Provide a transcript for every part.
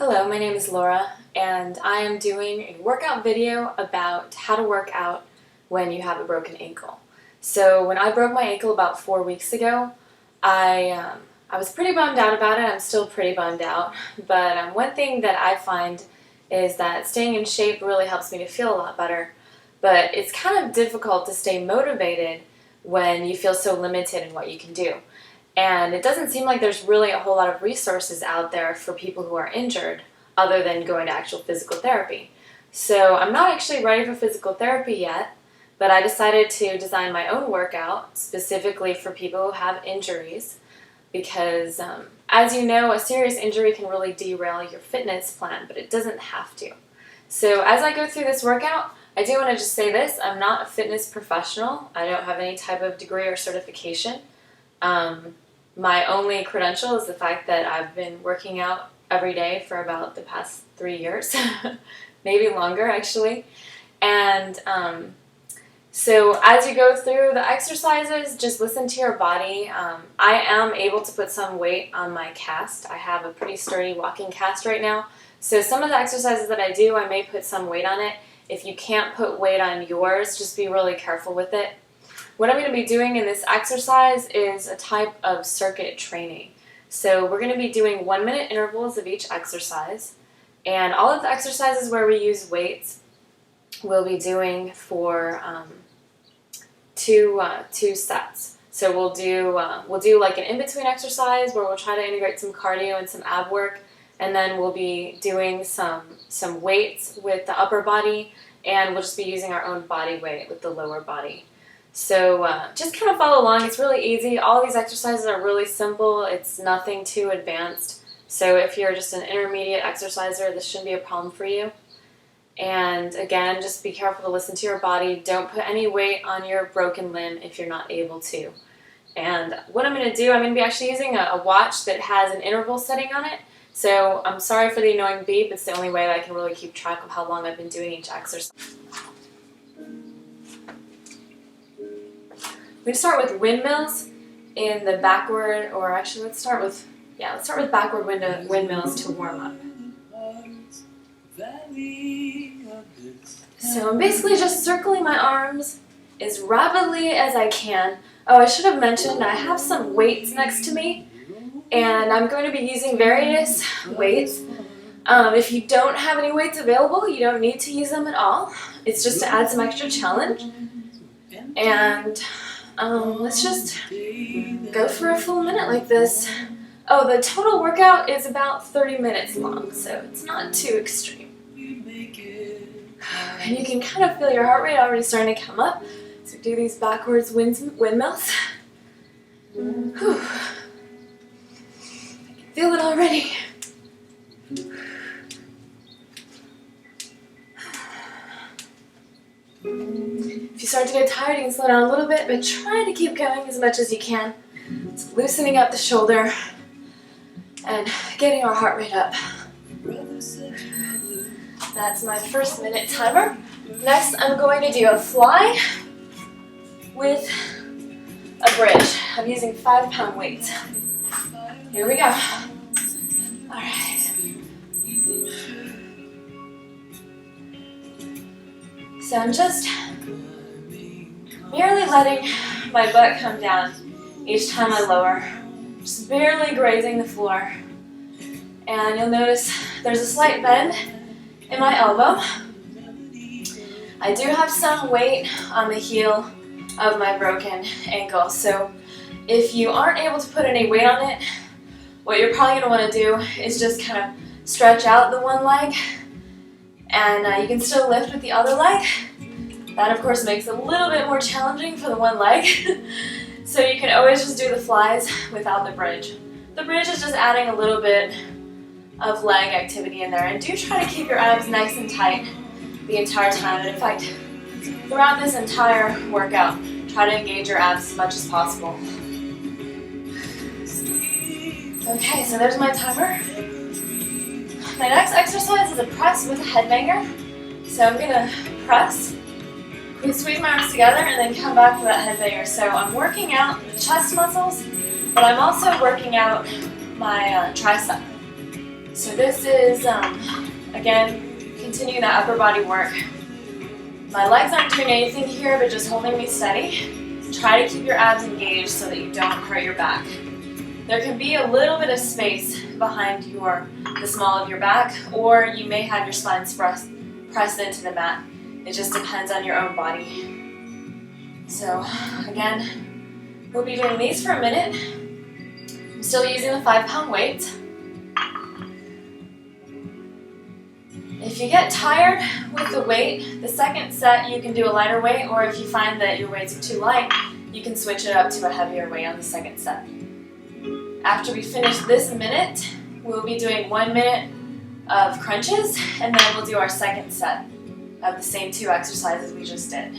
Hello, my name is Laura, and I am doing a workout video about how to work out when you have a broken ankle. So when I broke my ankle about 4 weeks ago, I was pretty bummed out about it. I'm still pretty bummed out, but one thing that I find is that staying in shape really helps me to feel a lot better, but it's kind of difficult to stay motivated when you feel so limited in what you can do. And it doesn't seem like there's really a whole lot of resources out there for people who are injured other than going to actual physical therapy. So I'm not actually ready for physical therapy yet, but I decided to design my own workout specifically for people who have injuries because, as you know, a serious injury can really derail your fitness plan, but it doesn't have to. So as I go through this workout, I do want to just say this: I'm not a fitness professional. I don't have any type of degree or certification. My only credential is the fact that I've been working out every day for about the past 3 years, maybe longer actually. And so as you go through the exercises, just listen to your body. I am able to put some weight on my cast. I have a pretty sturdy walking cast right now. So some of the exercises that I do, I may put some weight on it. If you can't put weight on yours, just be really careful with it. What I'm going to be doing in this exercise is a type of circuit training. So we're going to be doing 1-minute intervals of each exercise, and all of the exercises where we use weights we'll be doing for two sets. So we'll do like an in-between exercise where we'll try to integrate some cardio and some ab work, and then we'll be doing some weights with the upper body, and we'll just be using our own body weight with the lower body. So just kind of follow along. It's really easy. All these exercises are really simple. It's nothing too advanced. So if you're just an intermediate exerciser, this shouldn't be a problem for you. And again, just be careful to listen to your body. Don't put any weight on your broken limb if you're not able to. And what I'm going to do, I'm going to be actually using a watch that has an interval setting on it. So I'm sorry for the annoying beep. It's the only way that I can really keep track of how long I've been doing each exercise. We're going to start with windmills in the backward, or actually let's start with backward windmills to warm up. So I'm basically just circling my arms as rapidly as I can. Oh, I should have mentioned I have some weights next to me, and I'm going to be using various weights. If you don't have any weights available, you don't need to use them at all. It's just to add some extra challenge. And let's just go for a full minute like this. Oh, the total workout is about 30 minutes long, so it's not too extreme. And you can kind of feel your heart rate already starting to come up. So do these backwards windmills. Whew. I can feel it already. If you start to get tired, you can slow down a little bit, but try to keep going as much as you can. So loosening up the shoulder and getting our heart rate up. That's my first minute timer. Next, I'm going to do a fly with a bridge. I'm using 5-pound weights. Here we go. All right. So I'm just merely letting my butt come down each time I lower, just barely grazing the floor. And you'll notice there's a slight bend in my elbow. I do have some weight on the heel of my broken ankle, so if you aren't able to put any weight on it, what you're probably going to want to do is just kind of stretch out the one leg, and you can still lift with the other leg. That, of course, makes it a little bit more challenging for the one leg. So you can always just do the flies without the bridge. The bridge is just adding a little bit of leg activity in there. And do try to keep your abs nice and tight the entire time. And in fact, throughout this entire workout, try to engage your abs as much as possible. Okay, so there's my timer. My next exercise is a press with a headbanger. So I'm going to press, squeeze my arms together, and then come back to that headbanger. So I'm working out the chest muscles, but I'm also working out my tricep. So this is, again, continue that upper body work. My legs aren't doing anything here, but just holding me steady. Try to keep your abs engaged so that you don't hurt your back. There can be a little bit of space behind the small of your back, or you may have your spine pressed into the mat. It just depends on your own body. So again, we'll be doing these for a minute. I'm still using the 5-pound weight. If you get tired with the weight, the second set you can do a lighter weight, or if you find that your weights are too light, you can switch it up to a heavier weight on the second set. After we finish this minute, we'll be doing 1 minute of crunches, and then we'll do our second set of the same 2 exercises we just did.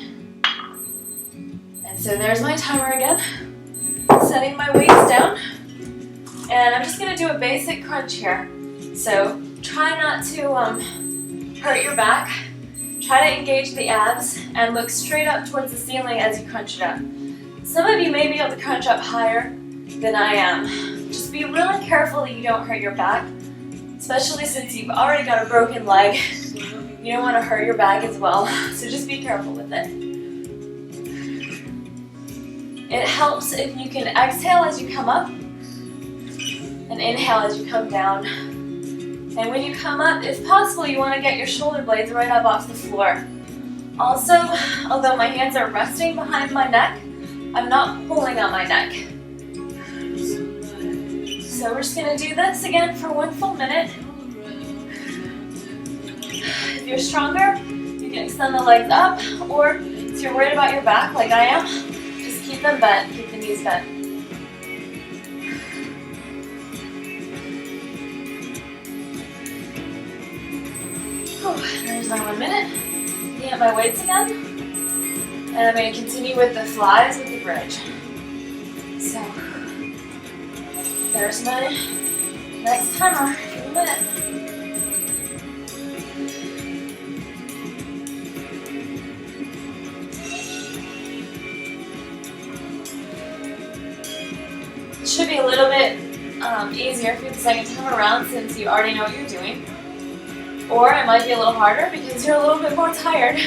And so there's my timer again, setting my weights down, and I'm just going to do a basic crunch here. So try not to hurt your back. Try to engage the abs and look straight up towards the ceiling as you crunch it up. Some of you may be able to crunch up higher than I am. Just be really careful that you don't hurt your back, especially since you've already got a broken leg. You don't want to hurt your back as well, so just be careful with it. It helps if you can exhale as you come up and inhale as you come down. And when you come up, if possible, you want to get your shoulder blades right up off the floor. Also, although my hands are resting behind my neck, I'm not pulling on my neck. So we're just going to do this again for 1 full minute. If you're stronger, you can extend the legs up, or if you're worried about your back like I am, just keep them bent, keep the knees bent. There's my 1 minute. Looking at my weights again. And I'm going to continue with the flies with the bridge. So, there's my next timer for the minute. It should be a little bit easier for the second time around since you already know what you're doing. Or it might be a little harder because you're a little bit more tired.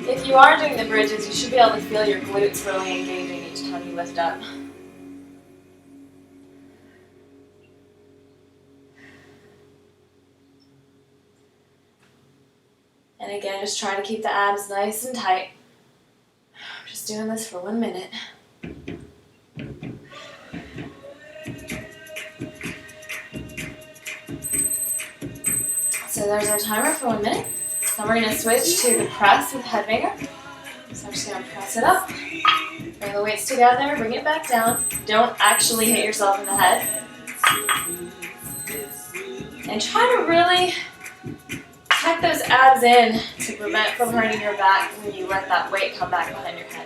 If you are doing the bridges, you should be able to feel your glutes really engaging each time you lift up. And again, just try to keep the abs nice and tight. I'm just doing this for 1 minute. So there's our timer for 1 minute. Then we're going to switch to the press with headbanger. So I'm just going to press it up. Bring the weights together, bring it back down. Don't actually hit yourself in the head. And try to really tuck those abs in to prevent from hurting your back when you let that weight come back behind your head.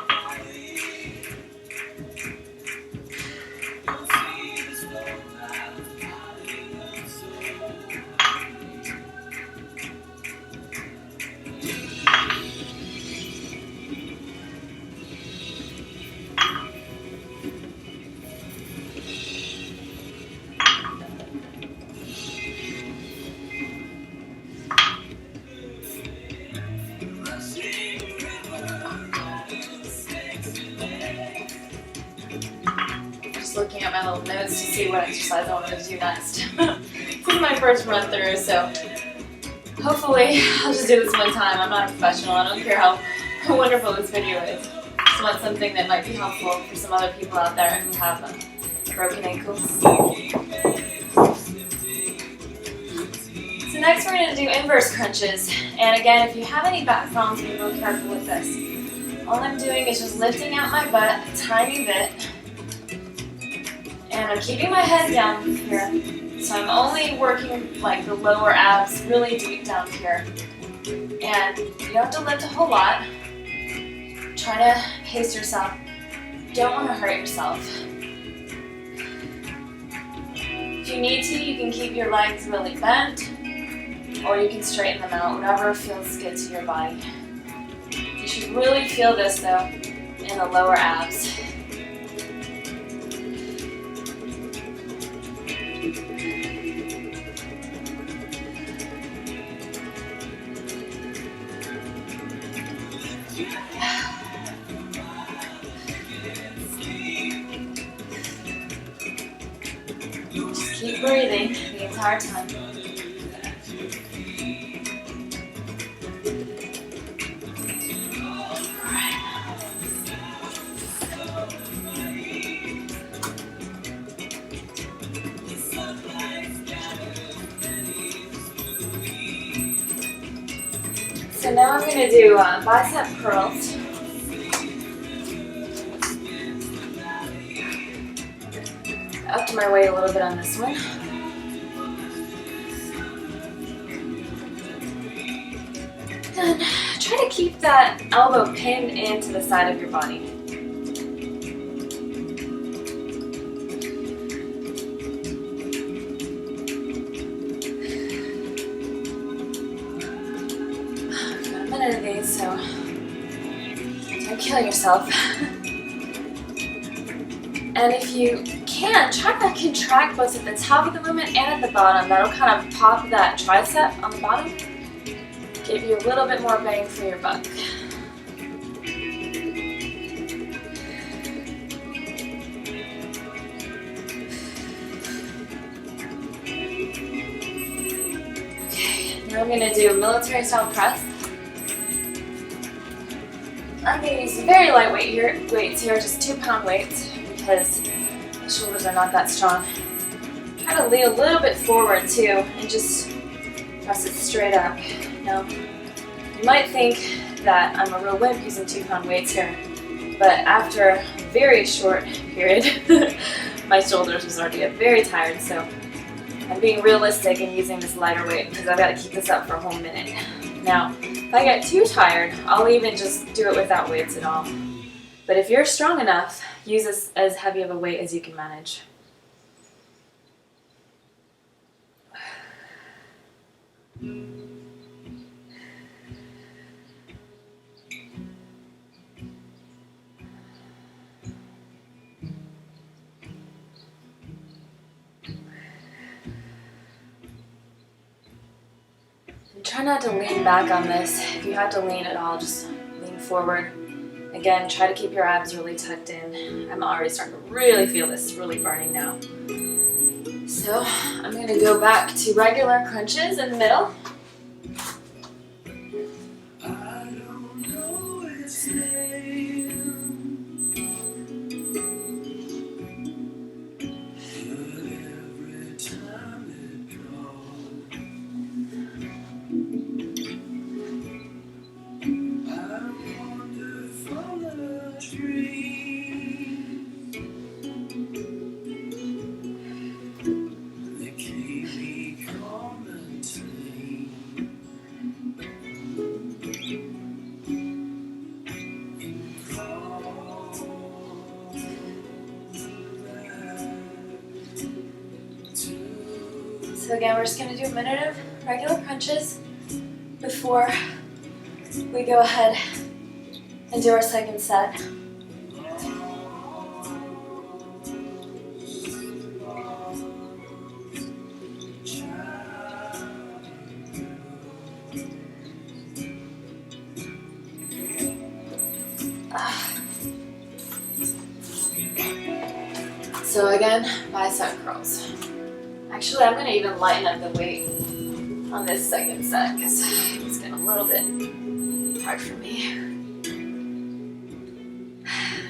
Looking at my little notes to see what exercise I wanted to do next. This is my first run through, so hopefully I'll just do this one time. I'm not a professional. I don't care how wonderful this video is. I just want something that might be helpful for some other people out there who have broken ankles. So next we're going to do inverse crunches. And again, if you have any back problems, be real careful with this. All I'm doing is just lifting out my butt a tiny bit. And I'm keeping my head down here, so I'm only working like the lower abs really deep down here. And you don't have to lift a whole lot. Try to pace yourself. You don't want to hurt yourself. If you need to, you can keep your legs really bent. or you can straighten them out, whatever feels good to your body. You should really feel this though in the lower abs. Just keep breathing the entire time. So now I'm going to do bicep curls. Upped my weight a little bit on this one. And try to keep that elbow pinned into the side of your body. Got a minute of these, so don't kill yourself. And if you can, try to contract both at the top of the movement and at the bottom. That'll kind of pop that tricep on the bottom. Give you a little bit more bang for your buck. Okay, now I'm going to do military style press. I'm going to use very lightweight weights here, just 2-pound weights, because the shoulders are not that strong. Try to lean a little bit forward too, and just press it straight up. Now, you might think that I'm a real wimp using 2-pound weights here, but after a very short period, my shoulders was already very tired, so I'm being realistic and using this lighter weight because I've got to keep this up for a whole minute. Now, if I get too tired, I'll even just do it without weights at all. But if you're strong enough, use this as heavy of a weight as you can manage. And try not to lean back on this. If you have to lean at all, just lean forward. Again, try to keep your abs really tucked in. I'm already starting to really feel this really burning now. So I'm going to go back to regular crunches in the middle. So again, we're just going to do a minute of regular crunches before we go ahead and do our second set. So again, bicep curls. Actually, I'm going to even lighten up the weight on this second set because it's getting a little bit hard for me.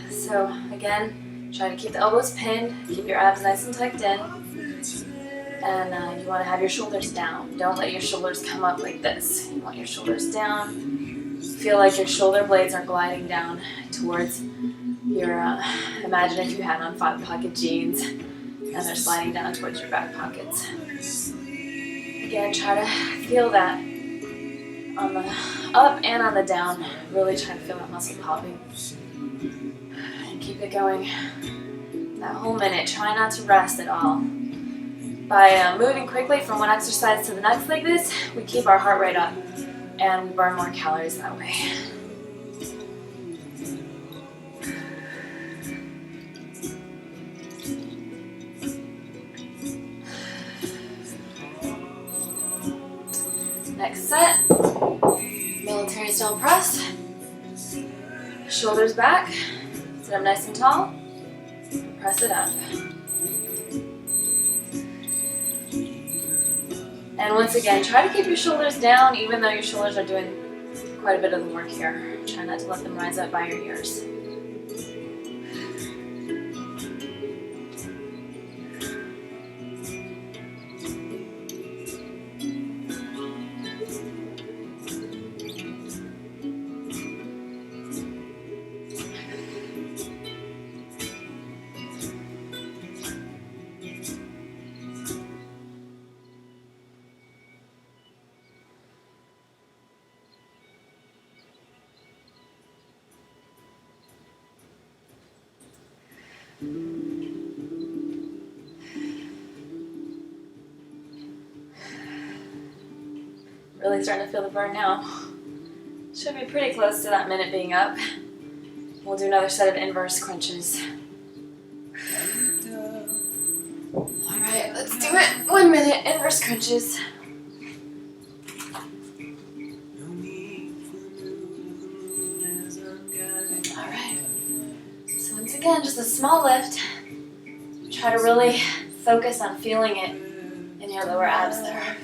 So again, try to keep the elbows pinned, keep your abs nice and tucked in, and you want to have your shoulders down. Don't let your shoulders come up like this. You want your shoulders down. Feel like your shoulder blades are gliding down towards your, imagine if you had on 5-pocket jeans and they're sliding down towards your back pockets. Again, try to feel that on the up and on the down. Really try to feel that muscle popping. And keep it going that whole minute. Try not to rest at all. By moving quickly from one exercise to the next like this, we keep our heart rate up and we burn more calories that way. Next set, military style press. Shoulders back, sit up nice and tall, press it up. And once again, try to keep your shoulders down even though your shoulders are doing quite a bit of the work here. Try not to let them rise up by your ears. Really starting to feel the burn now. Should be pretty close to that minute being up. We'll do another set of inverse crunches. Alright, let's do it. 1 minute, inverse crunches. Alright. So once again, just a small lift. Try to really focus on feeling it in your lower abs there.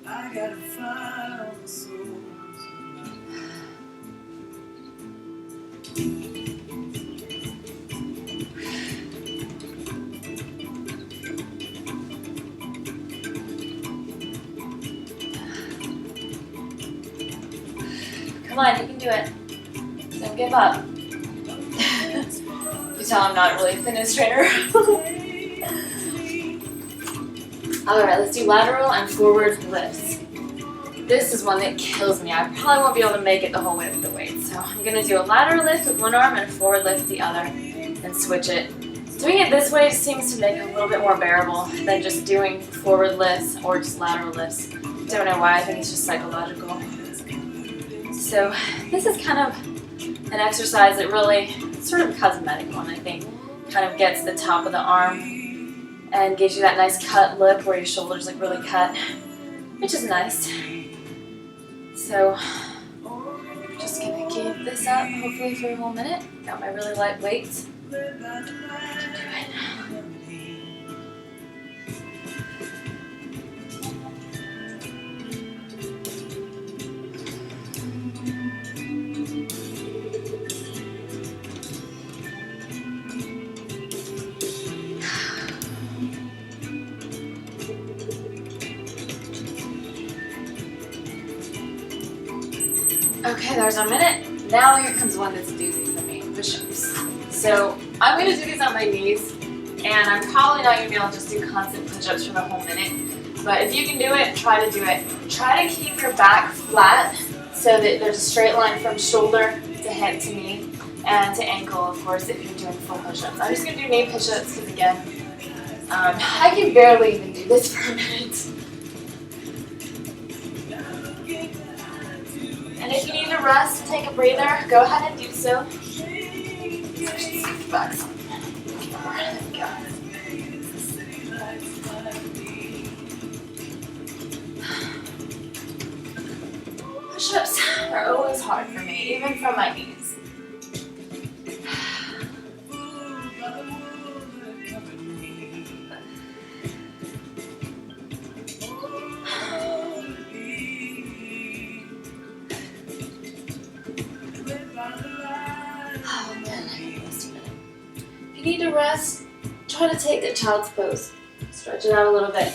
I gotta find the soul. Come on, you can do it. Don't give up. You tell I'm not really a fitness trainer. Alright, let's do lateral and forward lifts. This is one that kills me. I probably won't be able to make it the whole way with the weight. So I'm going to do a lateral lift with one arm and a forward lift with the other, and switch it. Doing it this way seems to make it a little bit more bearable than just doing forward lifts or just lateral lifts. Don't know why, I think it's just psychological. So this is kind of an exercise that really, sort of a cosmetic one, I think, kind of gets the top of the arm and gives you that nice cut lip where your shoulders look really cut, which is nice. So just gonna keep this up hopefully for a whole minute. Got my really light weights. Do it. Okay, there's our minute. Now here comes one that's a doozy for me, push-ups. So I'm going to do these on my knees, and I'm probably not going to be able to just do constant push-ups for the whole minute. But if you can do it, try to do it. Try to keep your back flat so that there's a straight line from shoulder to hip to knee, and to ankle, of course, if you're doing full push-ups. I'm just going to do knee push-ups because, again, I can barely even do this for a minute. And if you need to rest and take a breather, go ahead and do so. Back some. There we go. Push-ups are always hard for me, even from my knees. If you need to rest, try to take a child's pose. Stretch it out a little bit.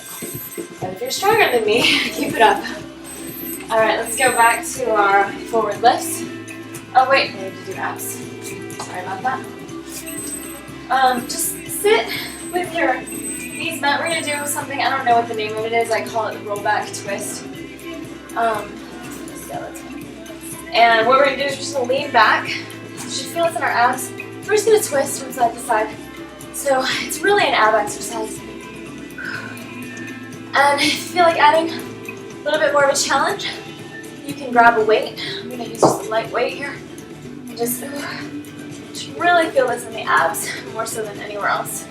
And if you're stronger than me, keep it up. Alright, let's go back to our forward lifts. Oh wait, we need to do abs. Sorry about that. Just sit with your knees bent. We're going to do something, I don't know what the name of it is. I call it the rollback twist. And what we're going to do is we're just going to lean back. You should feel this in our abs. We're just going to twist from side to side. So it's really an ab exercise. And if you feel like adding a little bit more of a challenge, you can grab a weight. I'm going to use just a light weight here. And just really feel this in the abs, more so than anywhere else.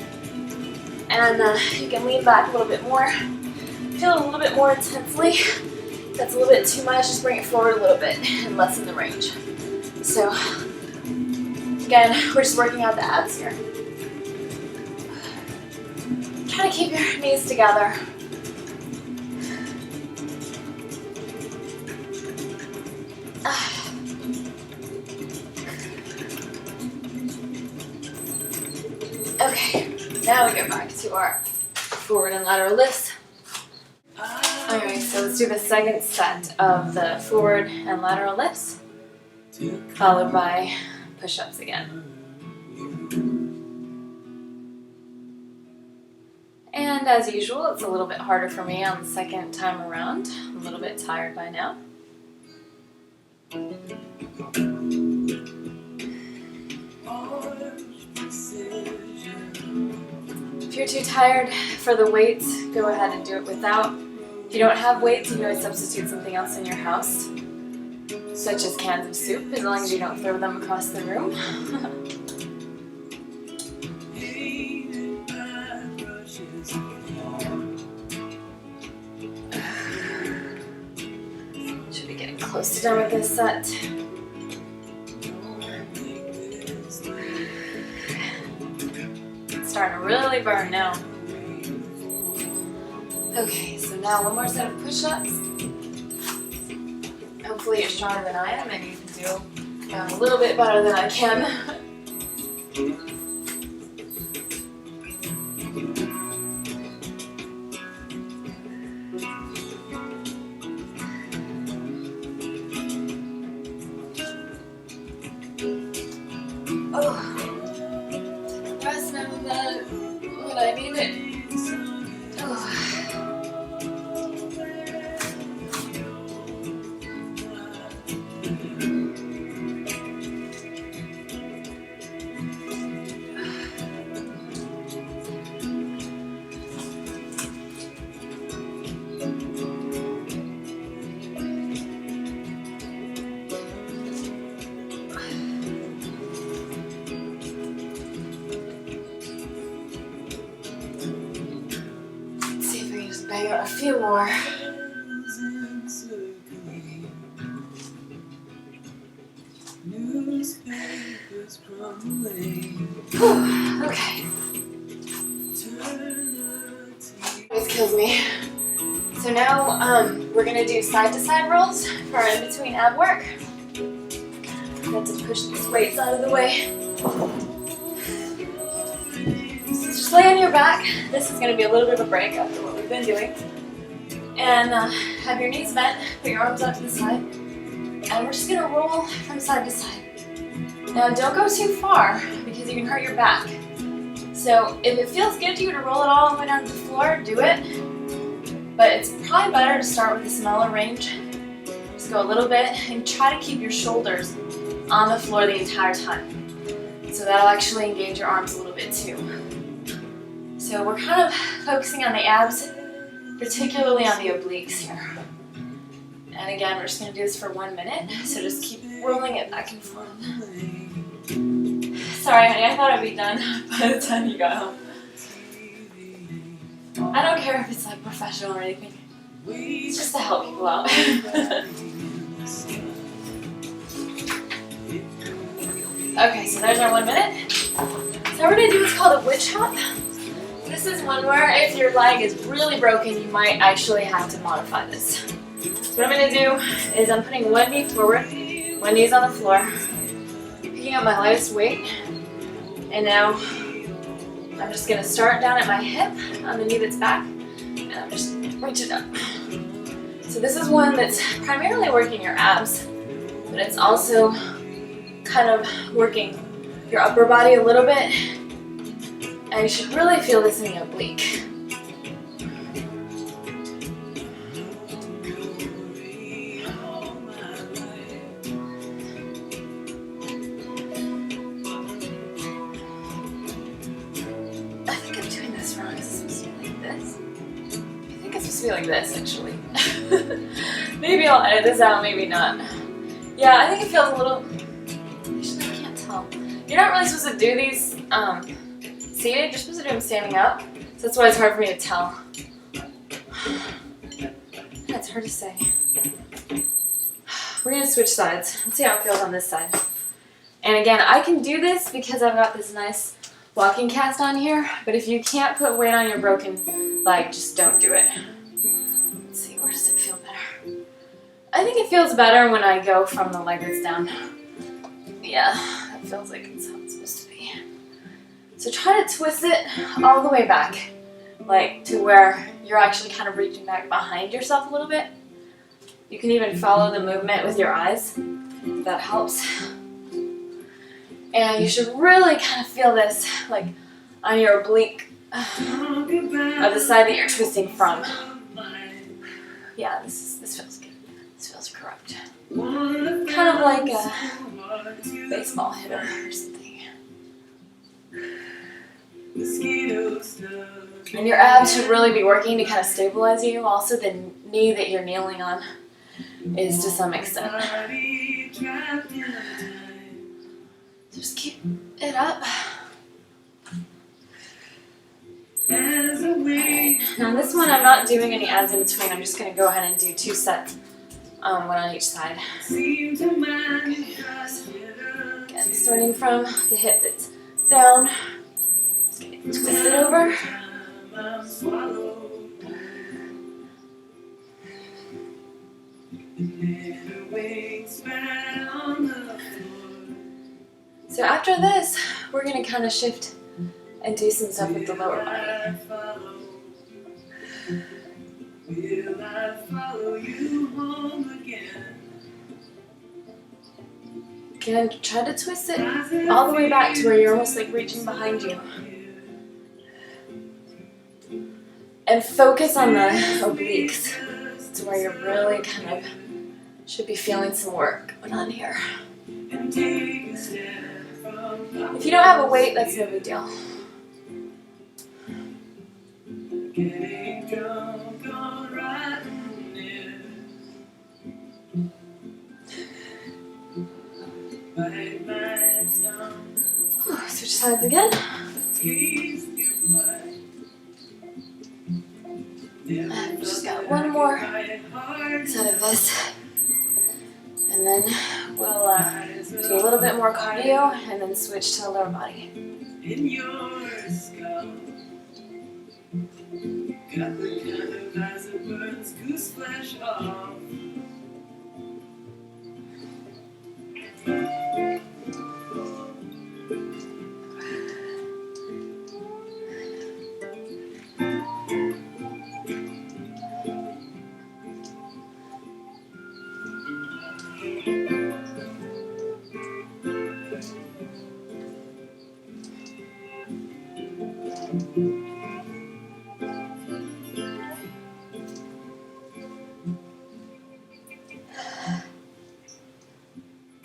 And you can lean back a little bit more. Feel it a little bit more intensely. If that's a little bit too much, just bring it forward a little bit and lessen the range. So, again, we're just working out the abs here. Try to keep your knees together. Okay, now we go back to our forward and lateral lifts. Alright, so let's do the second set of the forward and lateral lifts, followed by push-ups again. And as usual, it's a little bit harder for me on the second time around. I'm a little bit tired by now. If you're too tired for the weights, go ahead and do it without. If you don't have weights, you can always substitute something else in your house, such as cans of soup, as long as you don't throw them across the room. Should be getting close to done with this set. Starting to really burn now. Okay, so now one more set of push-ups. Hopefully you're stronger than I am and you can do a little bit better than I can. Oh, rest now that when I need it. Oh. Bang out a few more. Okay. This kills me. So now we're going to do side-to-side rolls for our in-between ab work. I have to push these weights out of the way. Just lay on your back. This is going to be a little bit of a break after what we've been doing. And have your knees bent, put your arms out to the side. And we're just going to roll from side to side. Now don't go too far because you can hurt your back. So if it feels good to you to roll it all the way down to the floor, do it. But it's probably better to start with a smaller range. Just go a little bit and try to keep your shoulders on the floor the entire time. So that'll actually engage your arms a little bit too. So we're kind of focusing on the abs, particularly on the obliques here. And again, we're just going to do this for 1 minute, so just keep rolling it back and forth. Sorry honey, I thought I'd be done by the time you got home. I don't care if it's like professional or anything. It's just to help people out. Okay, so there's our 1 minute. So we're going to do what's called a witch hop. This is one where if your leg is really broken, you might actually have to modify this. So what I'm going to do is I'm putting one knee forward, one knee's on the floor, picking up my lightest weight, and now I'm just going to start down at my hip on the knee that's back, and I'm just reach it up. So So this is one that's primarily working your abs, but it's also kind of working your upper body a little bit. And you should really feel this in your oblique. I think I'm doing this wrong. Is it supposed to be like this? I think it's supposed to be like this, actually. Maybe I'll edit this out, maybe not. Yeah, I think it feels a little... Actually, I can't tell. You're not really supposed to do these seated, you're supposed to do them standing up. So that's why it's hard for me to tell. Yeah, it's hard to say. We're gonna switch sides. Let's see how it feels on this side. And again, I can do this because I've got this nice walking cast on here, but if you can't put weight on your broken leg, just don't do it. Let's see, where does it feel better? I think it feels better when I go from the leg that's down. Yeah, that feels like it's how it's supposed to be. So try to twist it all the way back, like to where you're actually kind of reaching back behind yourself a little bit. You can even follow the movement with your eyes, if that helps. And you should really kind of feel this, like on your oblique of the side that you're twisting from. Yeah, this feels good. This feels correct. Kind of like a baseball hitter or something. And your abs should really be working to kind of stabilize you. Also, the knee that you're kneeling on is to some extent. Just keep it up. Alright. Now this one I'm not doing any abs in between. I'm just going to go ahead and do 2 sets, one on each side. Okay. So again, starting from the hip that's down. Just going to twist it over. So after this, we're going to kind of shift and do some stuff with the lower body. Will I follow you home again? Again, try to twist it all the way back to where you're almost like reaching behind you. And focus on the obliques. It's where you're really kind of should be feeling some work going on here. If you don't have a weight, that's no big deal. Switch sides again. I've just got one more set of this. And then we'll do a little bit more cardio and then switch to the lower body. In your skull, got the kind of eyes that burns goose flesh off.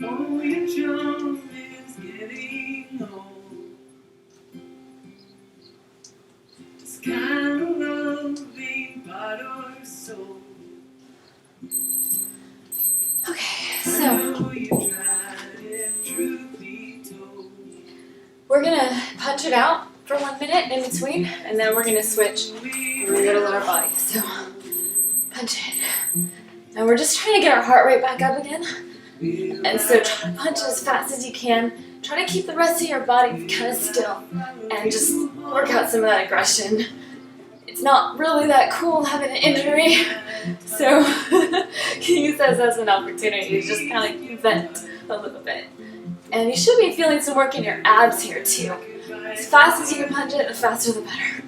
Oh, your charm is getting old. This kind of love ain't bought or sold. Okay, so we're gonna punch it out for 1 minute in between, and then we're gonna switch and we're gonna go to lower body. So punch it. And we're just trying to get our heart rate back up again. And so try to punch as fast as you can. Try to keep the rest of your body kind of still and just work out some of that aggression. It's not really that cool having an injury, so use this as an opportunity to just kind of vent a little bit. And you should be feeling some work in your abs here too. As fast as you can punch it, the faster the better.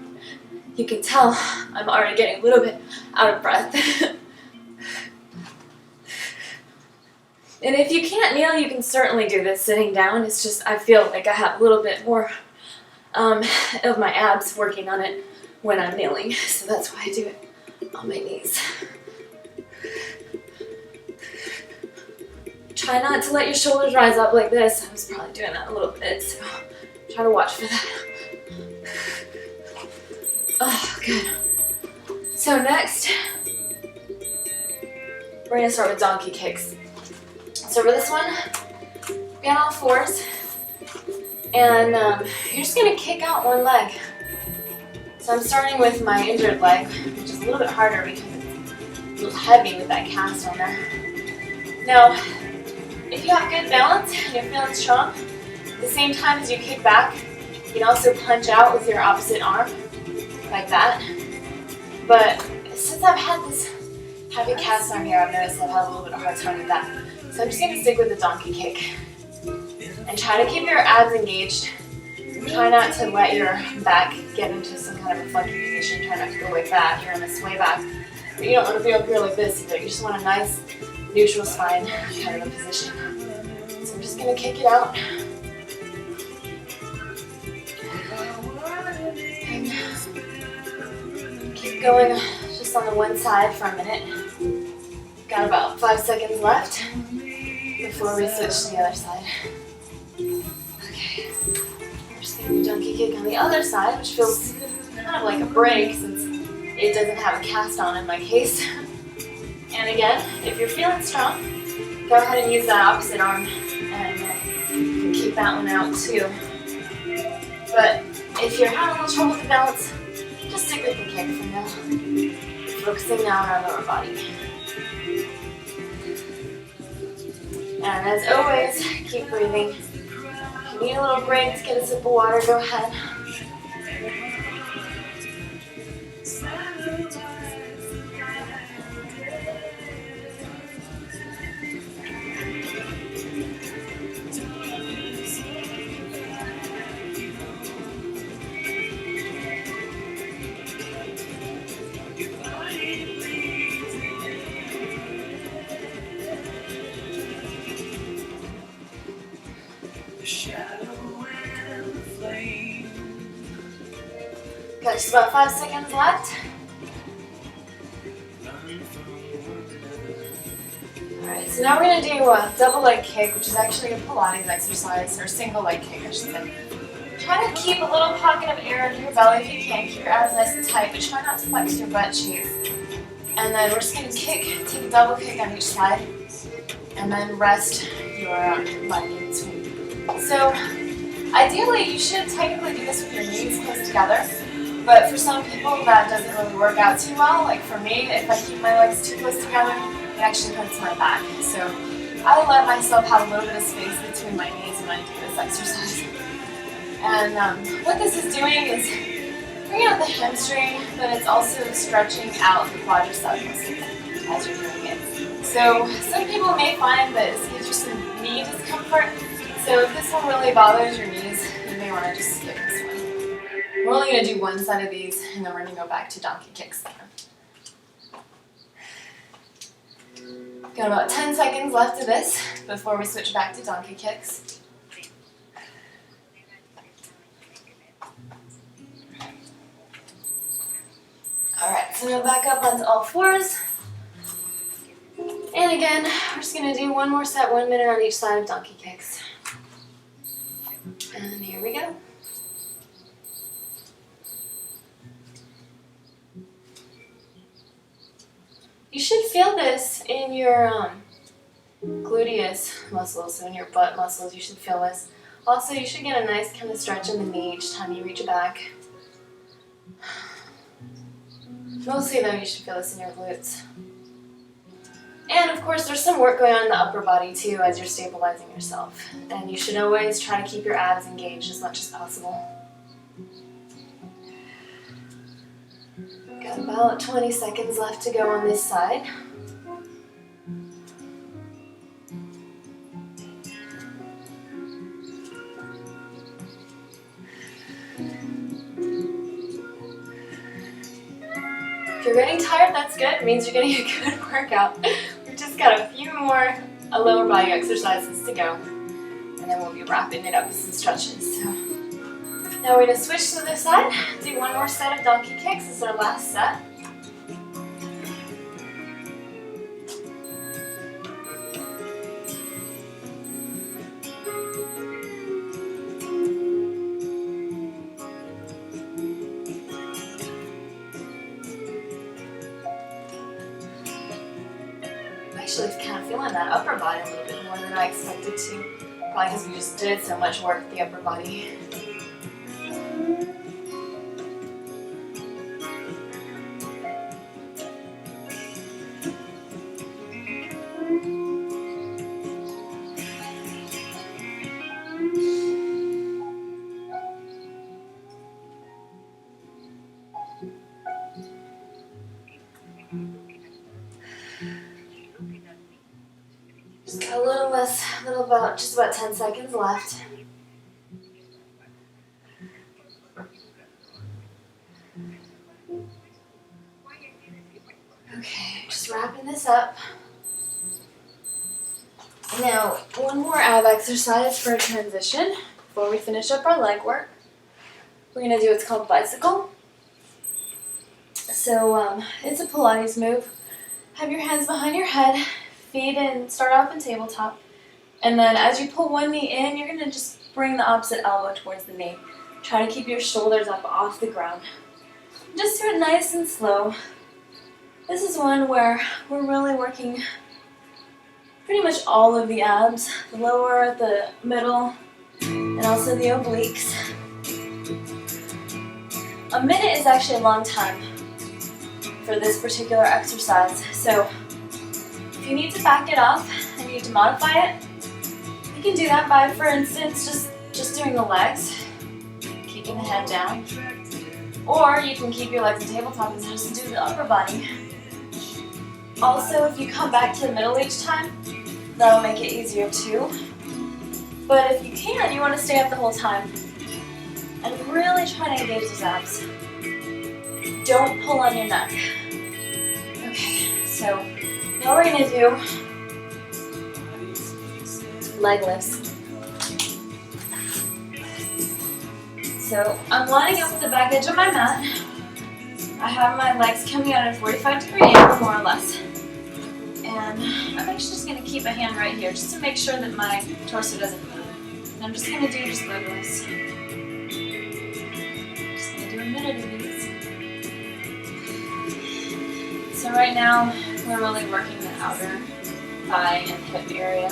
You can tell I'm already getting a little bit out of breath. And if you can't kneel, you can certainly do this sitting down. It's just I feel like I have a little bit more of my abs working on it when I'm kneeling. So that's why I do it on my knees. Try not to let your shoulders rise up like this. I was probably doing that a little bit, so try to watch for that. Oh, good. So next, we're gonna start with donkey kicks. So for this one, be on all fours, and you're just gonna kick out one leg. So I'm starting with my injured leg, which is a little bit harder because it's a little heavy with that cast on there. Now, if you have good balance and you're feeling strong, at the same time as you kick back, you can also punch out with your opposite arm, like that. But since I've had this heavy cast on here, I've noticed I've had a little bit of a hard time with that. So I'm just going to stick with the donkey kick. And try to keep your abs engaged. Try not to let your back get into some kind of a funky position. Try not to go way back. You're going to sway back. But you don't want to be up here like this either. You just want a nice neutral spine kind of a position. So I'm just going to kick it out. And keep going just on the one side for a minute. Got about 5 seconds left before we switch to the other side. Okay. We're just going to do donkey kick on the other side, which feels kind of like a break since it doesn't have a cast on in my case. And again, if you're feeling strong, go ahead and use that opposite arm and you can keep that one out too. But if you're having a little trouble with the balance, just stick with the kick for now. Focusing now on our lower body. And as always, keep breathing. If you need a little break to get a sip of water, go ahead. Got just about 5 seconds left. Alright, so now we're going to do a double leg kick, which is actually a Pilates exercise, or single leg kick, I should say. Try to keep a little pocket of air under your belly if you can. Keep your abs nice and tight, but try not to flex your butt cheeks. And then we're just going to kick, take a double kick on each side, and then rest your leg in between. So, ideally, you should technically do this with your knees close together. But for some people, that doesn't really work out too well. Like for me, if I keep my legs too close together, it actually hurts my back. So I let myself have a little bit of space between my knees when I do this exercise. And what this is doing is bringing out the hamstring, but it's also stretching out the quadricep muscle as you're doing it. So some people may find that it gives you some knee discomfort. So if this one really bothers your knees, you may want to just skip this one. We're only going to do one side of these, and then we're going to go back to donkey kicks. Got about 10 seconds left of this before we switch back to donkey kicks. Alright, so now back up onto all fours. And again, we're just going to do one more set, 1 minute on each side of donkey kicks. And here we go. You should feel this in your gluteus muscles, so in your butt muscles, you should feel this. Also, you should get a nice kind of stretch in the knee each time you reach back. Mostly though, you should feel this in your glutes. And of course, there's some work going on in the upper body too as you're stabilizing yourself. And you should always try to keep your abs engaged as much as possible. Got about 20 seconds left to go on this side. If you're getting tired, that's good. It means you're getting a good workout. We've just got a few more lower body exercises to go, and then we'll be wrapping it up with some stretches. So now we're going to switch to the side, do one more set of donkey kicks. This is our last set. Actually kind of feeling that upper body a little bit more than I expected to. Probably because we just did so much work with the upper body. Just got a little less, just about 10 seconds left. Okay, just wrapping this up. Now, one more ab exercise for a transition before we finish up our leg work. We're going to do what's called bicycle. So, it's a Pilates move. Have your hands behind your head, feet in, start off in tabletop. And then as you pull one knee in, you're going to just bring the opposite elbow towards the knee. Try to keep your shoulders up off the ground. Just do it nice and slow. This is one where we're really working pretty much all of the abs, the lower, the middle, and also the obliques. A minute is actually a long time for this particular exercise. So if you need to back it off and you need to modify it, you can do that by, for instance, just doing the legs, keeping the head down. Or you can keep your legs in tabletop and just do the upper body. Also, if you come back to the middle each time, that'll make it easier too. But if you can, you want to stay up the whole time and really try to engage those abs. Don't pull on your neck. Okay, so now we're going to do leg lifts. So I'm lining up with the back edge of my mat. I have my legs coming out at a 45-degree angle, more or less. And I'm actually just going to keep a hand right here just to make sure that my torso doesn't move. And I'm just going to do just leg lifts. Just going to do a minute of these. So right now, we're really working the outer thigh and hip area.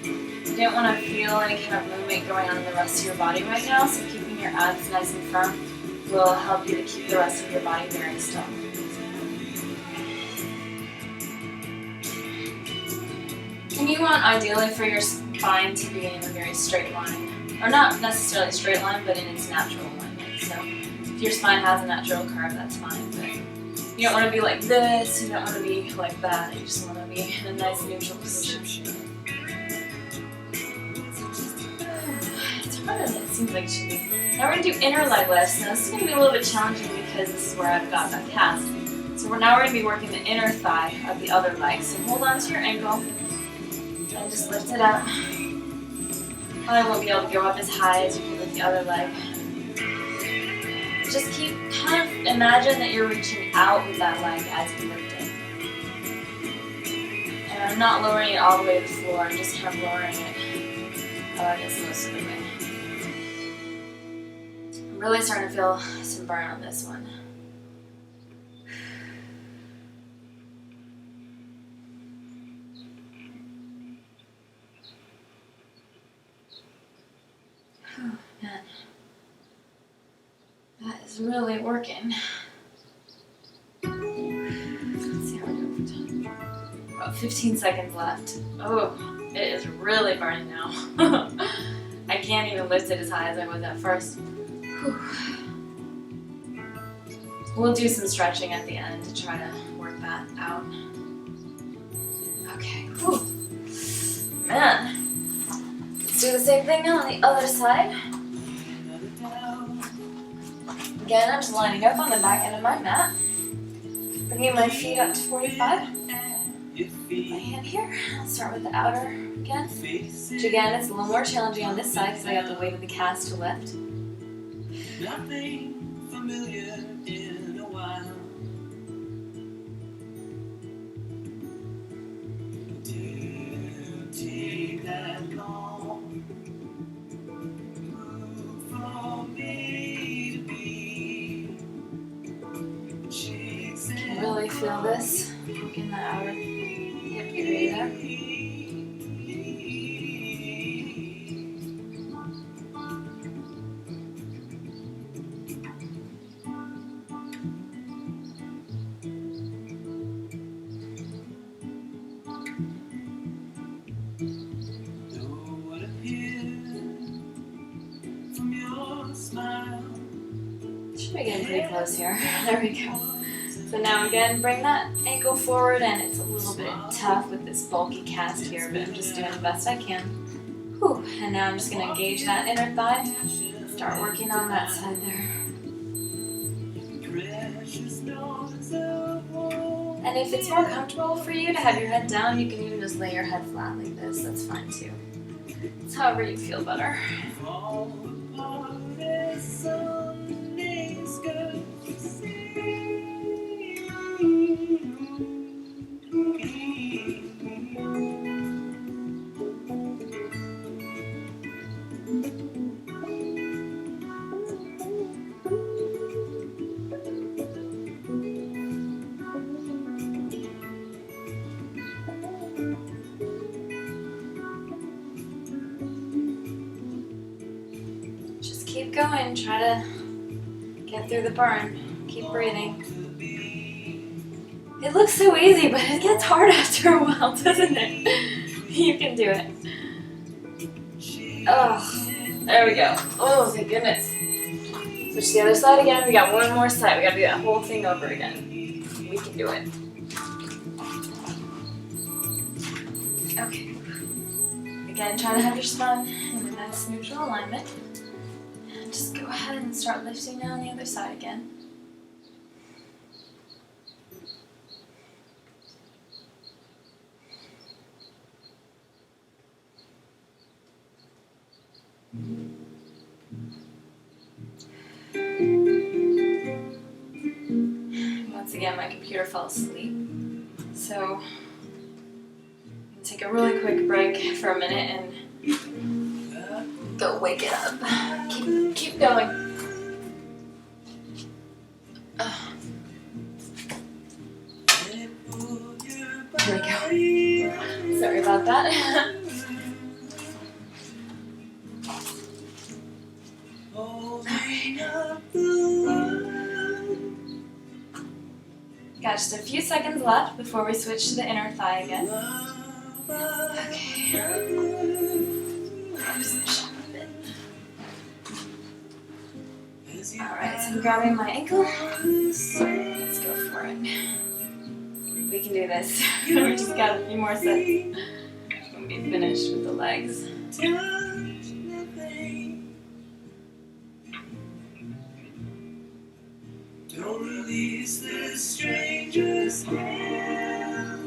You don't want to feel any kind of movement going on in the rest of your body right now, so keeping your abs nice and firm will help you to keep the rest of your body very still. And you want ideally for your spine to be in a very straight line, or not necessarily a straight line, but in its natural alignment. So if your spine has a natural curve, that's fine, but you don't want to be like this, you don't want to be like that, you just want to be in a nice neutral position. It's harder than it seems like it should be. Now we're going to do inner leg lifts. Now this is going to be a little bit challenging because this is where I've got that cast. So now we're going to be working the inner thigh of the other leg. So hold on to your ankle and just lift it up. I won't be able to go up as high as you can with the other leg. Just kind of imagine that you're reaching out with that leg as you lift it. And I'm not lowering it all the way to the floor, I'm just kind of lowering it, I guess most of the way. I'm really starting to feel some burn on this one. Oh, man. That is really working. Let's see how we're doing for time. About 15 seconds left. Oh, it is really burning now. I can't even lift it as high as I was at first. Whew. We'll do some stretching at the end to try to work that out. Okay. Whew. Man. Let's do the same thing now on the other side. Again, I'm just lining up on the back end of my mat. Bringing my feet up to 45. your My feet, hand here. I'll start with the outer again. faces, Which again, it's a little more challenging on this side because I got the weight of the cast to lift. nothing familiar in a while. To take that long move from me to be. Chicks You can and really feel this in the outer hip area there. know what appeared from your smile. Should be getting pretty close here. There we go. So now again, bring that ankle forward, and it's a little bit tough with this bulky cast here, but I'm just doing the best I can. Whew. And now I'm just going to engage that inner thigh. Start working on that side there. Precious notes of war. And if it's more comfortable for you to have your head down, you can even just lay your head flat like this. That's fine too. It's however you feel better. Fall apart as Sunday skirts Just keep going. Try to get through the burn. Keep breathing. It looks so easy, but it gets hard after a while, doesn't it? You can do it. Oh, there we go. Oh, thank goodness. Switch to the other side again. We got one more side. We gotta do that whole thing over again. We can do it. Okay. Again, try to have your spine in a nice neutral alignment. And just go ahead and start lifting down the other side again. Once again, my computer fell asleep, so I'm gonna take a really quick break for a minute and go wake it up. Keep going. Here we go. Sorry about that. Got just a few seconds left before we switch to the inner thigh again. Okay. Alright, so I'm grabbing my ankle. Let's go for it. We can do this. We just got a few more sets. We'll be finished with the legs. Don't release this stranger's hand,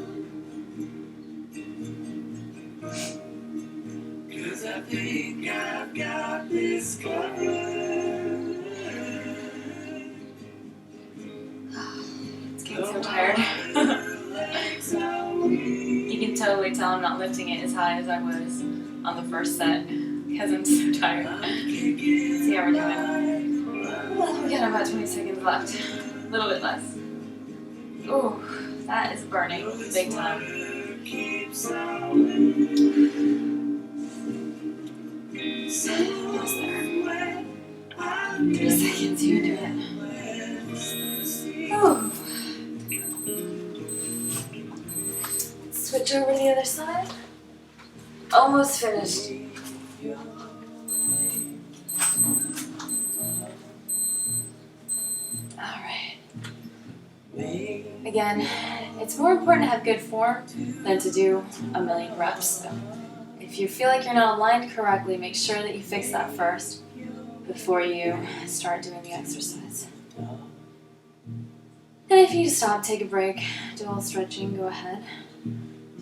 'cause I think I've got this covered. It's getting so tired. You can totally tell I'm not lifting it as high as I was on the first set because I'm so tired. See how we're doing. Well, we got about 20 seconds left. A little bit less. Ooh, that is burning big time. Almost there. 3 seconds, you can do it. Ooh. Switch over to the other side. Almost finished. Alright. Again, it's more important to have good form than to do a million reps. So if you feel like you're not aligned correctly, make sure that you fix that first before you start doing the exercise. And if you need to stop, take a break, do a little stretching, go ahead.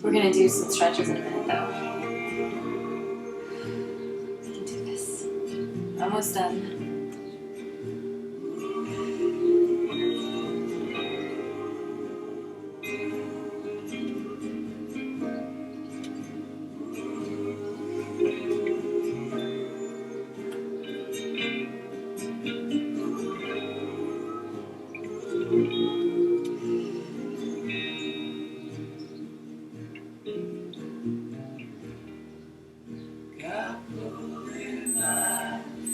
We're gonna do some stretches in a minute though. We can do this. Almost done.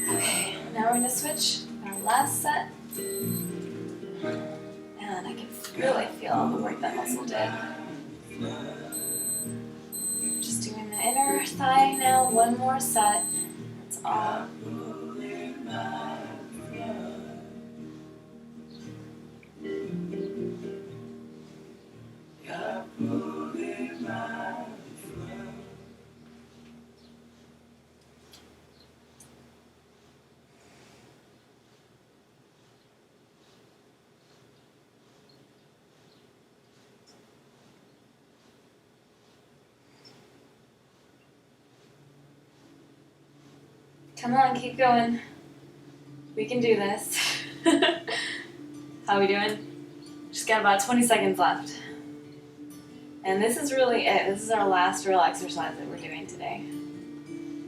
Okay, now we're gonna switch our last set. And I can really feel all the work that muscle did. Just doing the inner thigh now, one more set. That's all. Come on, keep going. We can do this. How we doing? Just got about 20 seconds left. And this is really it. This is our last real exercise that we're doing today.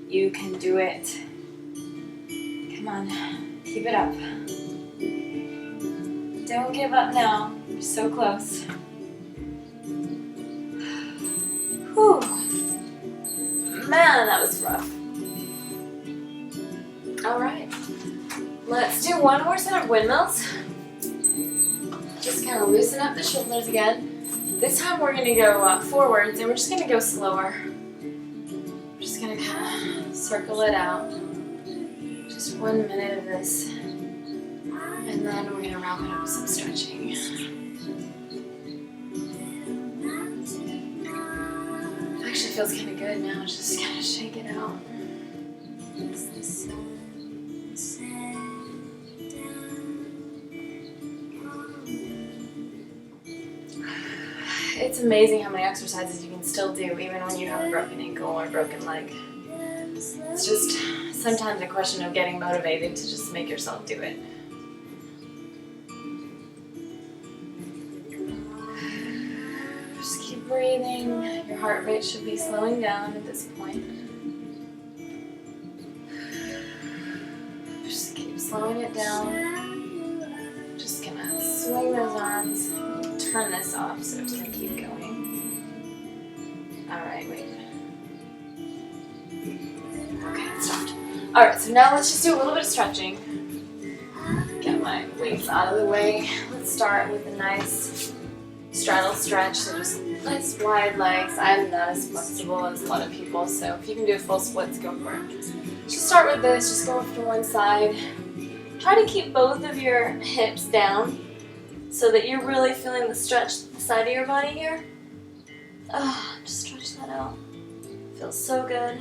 You can do it. Come on, keep it up. Don't give up now. You're so close. Whew. Man, that was rough. All right, let's do one more set of windmills. Just kind of loosen up the shoulders again. This time we're gonna go forwards and we're just gonna go slower. We're just gonna kind of circle it out. Just 1 minute of this. And then we're gonna wrap it up with some stretching. It actually feels kind of good now, just kind of shake it out. It's amazing how many exercises you can still do even when you have a broken ankle or a broken leg. It's just sometimes a question of getting motivated to just make yourself do it. Just keep breathing. Your heart rate should be slowing down at this point. Just keep slowing it down. Just gonna swing those arms. Turn this off so it doesn't keep going. Alright, wait. Okay, it stopped. Alright, so now let's just do a little bit of stretching. Get my weights out of the way. Let's start with a nice straddle stretch. So just nice wide legs. I'm not as flexible as a lot of people, so if you can do full splits, go for it. Just start with this, just go off to one side. Try to keep both of your hips down, so that you're really feeling the stretch to the side of your body here. Just stretch that out. Feels so good.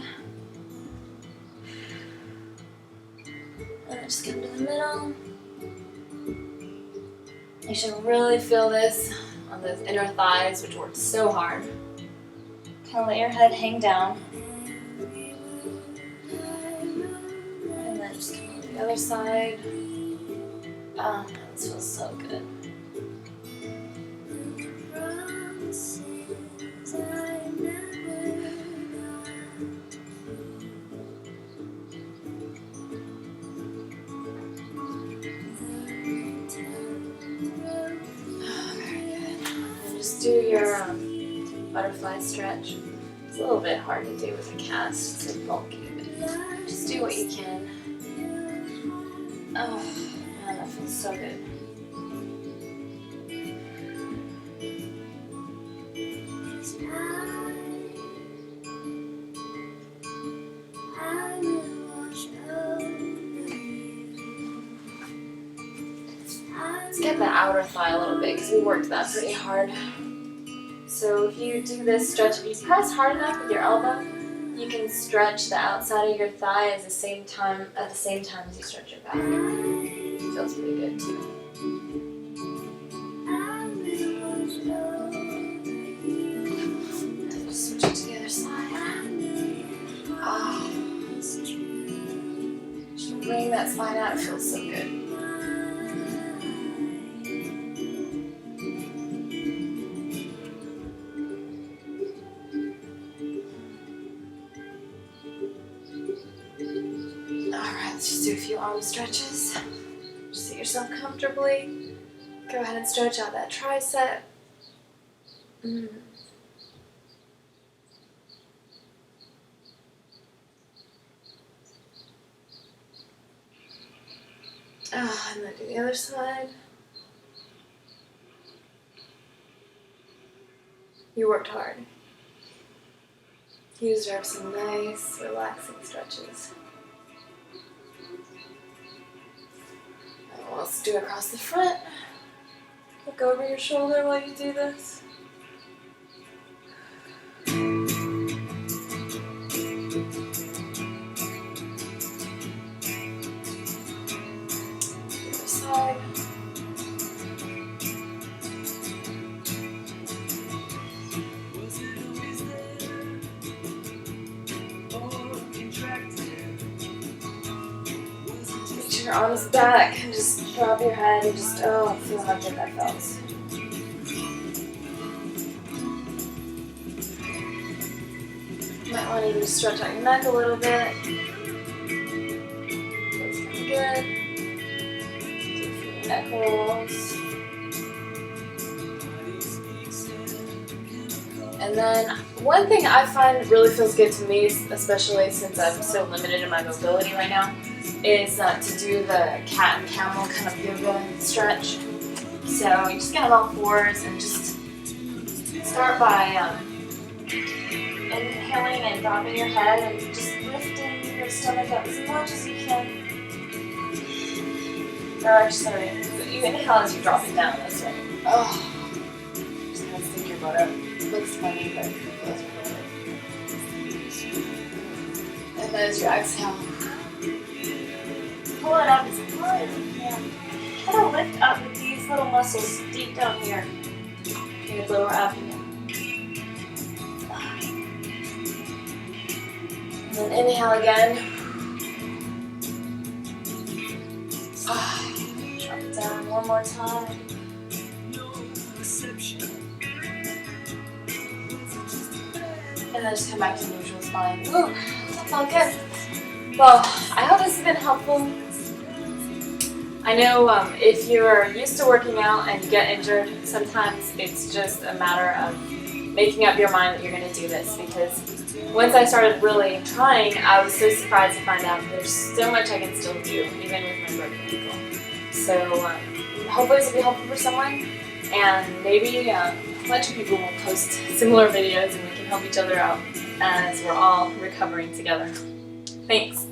And just come to the middle. You should really feel this on those inner thighs, which work so hard. Kind of let your head hang down. And then just come to the other side. Oh, this feels so good. Do your butterfly stretch. It's a little bit hard to do with a cast. It's like bulky, but just do what you can. Oh man, that feels so good. Let's get the outer thigh a little bit because we worked that pretty hard. So if you do this stretch, if you press hard enough with your elbow, you can stretch the outside of your thigh at the same time as you stretch your back. It feels pretty good too. And Bring that spine out. It feels so good. Alright, let's just do a few arm stretches. Just sit yourself comfortably. Go ahead and stretch out that tricep. And then do the other side. You worked hard. You deserve some nice, relaxing stretches. And let's do it across the front. Look over your shoulder while you do this. Other side. Was it always there? Or contracted? Was it just Reach your arms back and just drop your head and just, oh, feel how good that feels. You might want to even stretch out your neck a little bit. Feels kind of good. Do a few neck rolls. And then one thing I find really feels good to me, especially since I'm so limited in my mobility right now, is to do the cat and camel kind of yoga stretch. So you just get on all fours and just start by inhaling and dropping your head and just lifting your stomach up as much as you can. Or actually, so you inhale as you drop it down, that's right. Oh, just kind of stick your butt up. Looks funny, but it feels really good. And then as you exhale, pull it up as hard as you can. Try to lift up with these little muscles deep down here in your lower abdomen. And then inhale again. Drop it down one more time. And then just come back to neutral spine. Ooh, that felt good. Well, I hope this has been helpful. I know if you're used to working out and you get injured, sometimes it's just a matter of making up your mind that you're going to do this, because once I started really trying, I was so surprised to find out there's so much I can still do, even with my broken ankle. So hopefully this will be helpful for someone, and maybe a bunch of people will post similar videos and we can help each other out as we're all recovering together. Thanks.